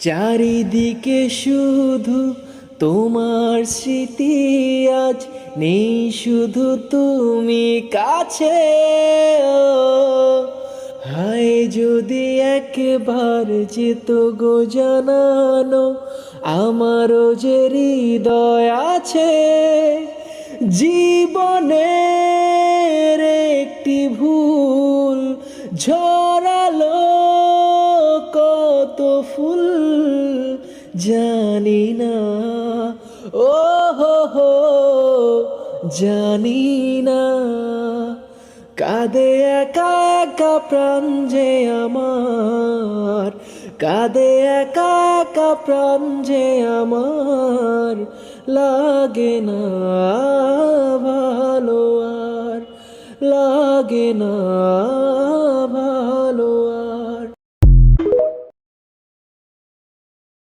চারিদিকে শুধু তোমার স্মৃতি, আজ নেই শুধু তুমি কাছে। ও হায় যদি একবার যেত গো জানানো, আমারও যে হৃদয় আছে। জীবনের একটি ভুল ঝরালো কত ফুল, জানি না, ও হো, জানি না। কাঁদে একা একা প্রাণ যে আমার, কাঁদে একা একা প্রাণ যে আমার, লাগে না ভালো আর, লাগে না